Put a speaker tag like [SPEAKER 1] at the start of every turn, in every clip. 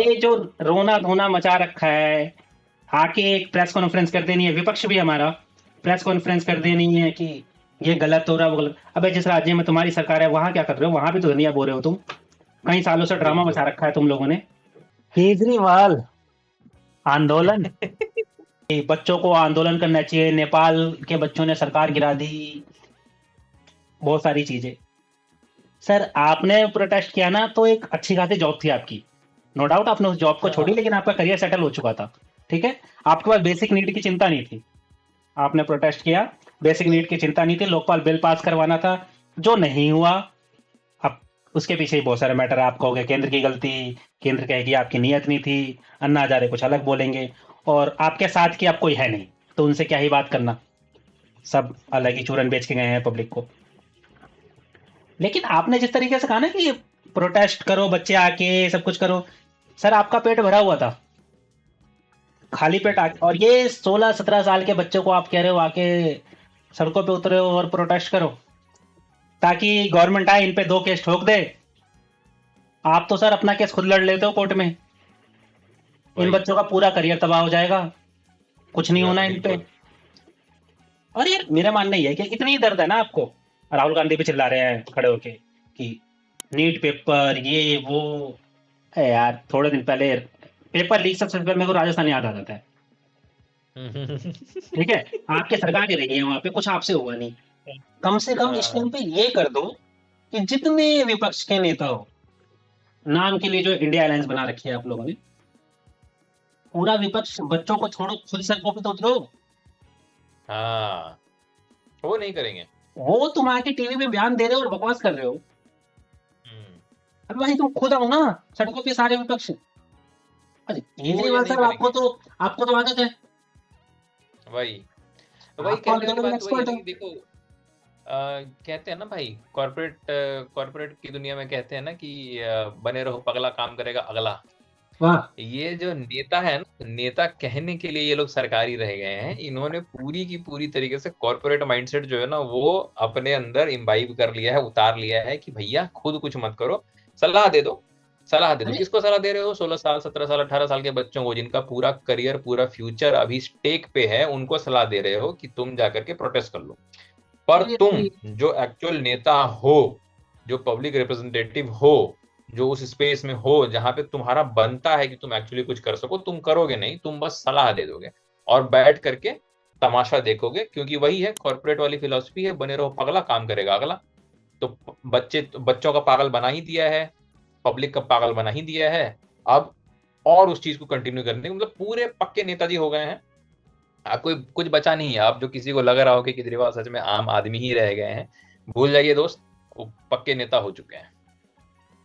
[SPEAKER 1] ये जो रोना धोना मचा रखा है, आके एक प्रेस कॉन्फ्रेंस कर देनी है, विपक्ष भी हमारा प्रेस कॉन्फ्रेंस कर देनी है कि ये गलत हो रहा है वो गलत। अबे जिस राज्य में तुम्हारी सरकार है वहां क्या कर रहे हो? वहां भी तो दुनिया बोल रहे हो तुम। कई सालों से ड्रामा
[SPEAKER 2] बिल्कुल।
[SPEAKER 1] मचा रखा है तुम लोगों ने। केजरीवाल आंदोलन, कि बच्चों को आंदोलन करना चाहिए, नेपाल के बच्चों ने सरकार गिरा दी, बहुत सारी चीजें। सर आपने प्रोटेस्ट किया ना तो एक अच्छी खासी जॉब थी आपकी, नो डाउट आपने उस जॉब को छोड़ी,
[SPEAKER 2] हाँ।
[SPEAKER 1] लेकिन आपका करियर सेटल हो चुका था। ठीक है, आपके पास बेसिक नीड की चिंता नहीं थी, आपने प्रोटेस्ट किया, बेसिक नीड की चिंता नहीं थी, लोकपाल बिल पास करवाना था, जो नहीं हुआ। अब उसके पीछे ही बहुत सारे मैटर है, आप कहोगे केंद्र की गलती, केंद्र कहेगी आपकी नीयत नहीं थी, अन्ना हजारे कुछ अलग बोलेंगे, और आपके साथ की अब कोई है नहीं, तो उनसे क्या ही बात करना, सब अलग ही चूरन बेच के गए हैं पब्लिक को। लेकिन आपने जिस तरीके से कहा ना कि प्रोटेस्ट करो, बच्चे आके सब कुछ करो, सर आपका पेट भरा हुआ था, खाली पेट आके,
[SPEAKER 2] बिल्कुल।
[SPEAKER 1] और ये 16-17 साल के बच्चों को आप कह रहे हो आके सड़कों पे उतरे हो और प्रोटेस्ट करो, ताकि गवर्नमेंट आए इन पे 2 केस ठोक दे। आप तो सर अपना केस खुद लड़ लेते हो कोर्ट में, इन
[SPEAKER 2] वही।
[SPEAKER 1] बच्चों का पूरा करियर तबाह हो जाएगा, कुछ नहीं होना इन पे।
[SPEAKER 2] बिल्कुल।
[SPEAKER 1] और यार मेरा मानना ये है कि इतनी दर्द है ना आपको, राहुल गांधी भी चिल्ला रहे हैं खड़े होके कि नीट पेपर ये वो। है यार, थोड़े दिन पहले पेपर लीक, सबसे पहले मेरे को राजस्थान याद आ जाता है। ठीक है, आपकी सरकार ही रही है वहां पे, कुछ आपसे हुआ नहीं। कम से कम इस
[SPEAKER 2] हाँ।
[SPEAKER 1] टाइम पे ये कर दो कि जितने विपक्ष के नेता हो, नाम के लिए जो इंडिया अलायंस बना रखी है आप लोगों ने, पूरा विपक्ष बच्चों को छोड़ो, खुद सड़कों पे तो उतरो।
[SPEAKER 2] हाँ, वो नहीं करेंगे।
[SPEAKER 1] वो तुम आके टीवी पे बयान दे रहे हो और बकवास कर रहे हो,
[SPEAKER 2] हम्म।
[SPEAKER 1] अरे भाई तुम खुद आओ ना सड़कों पे सारे विपक्ष। अरे
[SPEAKER 2] वो ये
[SPEAKER 1] केजरीवाल
[SPEAKER 2] नहीं
[SPEAKER 1] साहब,
[SPEAKER 2] करेंगे।
[SPEAKER 1] आपको तो आदत है,
[SPEAKER 2] वही। वही
[SPEAKER 1] आप तो
[SPEAKER 2] कहने वाली
[SPEAKER 1] आंदोलन में
[SPEAKER 2] बात वही है
[SPEAKER 1] एक्सपर्ट
[SPEAKER 2] ना
[SPEAKER 1] हो।
[SPEAKER 2] कि देखो, कहते हैं ना भाई, कॉर्पोरेट कॉर्पोरेट की दुनिया में कहते हैं ना कि बने रहो पगला, काम करेगा अगला।
[SPEAKER 1] वाह।
[SPEAKER 2] ये जो नेता है ना, नेता कहने के लिए ये लोग सरकारी रह गए हैं। इन्होंने पूरी की पूरी तरीके से कॉर्पोरेट माइंडसेट जो है ना, वो अपने अंदर इम्बाइब कर लिया है, उतार लिया है कि भैया खुद कुछ मत करो, सलाह दे दो। सलाह दे दो,
[SPEAKER 1] अरे
[SPEAKER 2] किसको सलाह दे रहे हो? 16 साल, 17 साल, 18 साल के बच्चों को, जिनका पूरा करियर, पूरा फ्यूचर अभी स्टेक पे है, उनको सलाह दे रहे हो कि तुम जाकर के प्रोटेस्ट कर लो। पर तुम जो एक्चुअल नेता हो, जो पब्लिक रिप्रेजेंटेटिव हो, जो उस स्पेस में हो जहां पे तुम्हारा बनता है कि तुम एक्चुअली कुछ कर सको, तुम करोगे नहीं, तुम बस सलाह दे दोगे और बैठ करके तमाशा देखोगे। क्योंकि वही है कॉर्पोरेट वाली फिलॉसफी है, बने रहो पगला, काम करेगा अगला। तो बच्चों का पागल बना ही दिया है, पब्लिक का पागल बना ही दिया है। अब और उस चीज को कंटिन्यू करने मतलब पूरे पक्के नेताजी हो गए हैं। आपको कुछ बचा नहीं है। आप जो किसी को लग रहा हो कि केजरीवाल सच में आम आदमी ही रह गए हैं, भूल जाइए दोस्त, वो पक्के नेता हो चुके हैं।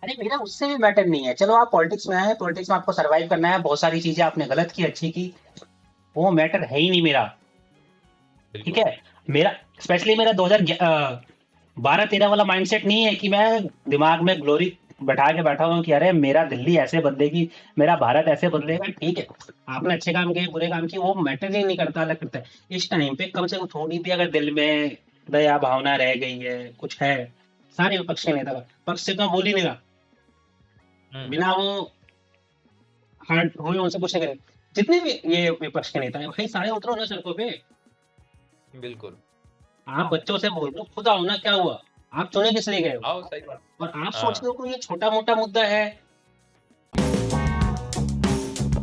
[SPEAKER 1] अरे मेरा उससे भी मैटर नहीं है, चलो आप पॉलिटिक्स में आए, पॉलिटिक्स में आपको सरवाइव करना है, बहुत सारी चीजें आपने गलत की, अच्छी की, वो मैटर है ही नहीं मेरा। ठीक
[SPEAKER 2] बिल्कुल।
[SPEAKER 1] है, मेरा स्पेशली मेरा 2012-13 वाला माइंडसेट नहीं है कि मैं दिमाग में ग्लोरी बैठा के बैठा हूँ कि अरे मेरा दिल्ली ऐसे बदलेगी, मेरा भारत ऐसे बदलेगा। ठीक है, आपने अच्छे काम किए बुरे काम किए, वो मैटर ही नहीं करता, अलग करता है। इस टाइम पे कम से कम थोड़ी भी अगर दिल में दया भावना रह गई है, कुछ है, सारे विपक्ष के नेता का पक्ष से तो बोल ही नहीं रहा,
[SPEAKER 2] हम्म।
[SPEAKER 1] बिना वो हर्ट हुए उनसे पूछे करें, जितने भी ये विपक्ष के नेता है भाई सारे उतरो ना सड़कों पे।
[SPEAKER 2] बिल्कुल।
[SPEAKER 1] आप बच्चों से बोल रहे हो, खुद आओ ना, क्या हुआ? आप चुने किस लिए गए हो?
[SPEAKER 2] आओ, सही बात।
[SPEAKER 1] और आप सोच
[SPEAKER 2] हाँ।
[SPEAKER 1] रहे हो कि ये छोटा मोटा मुद्दा है,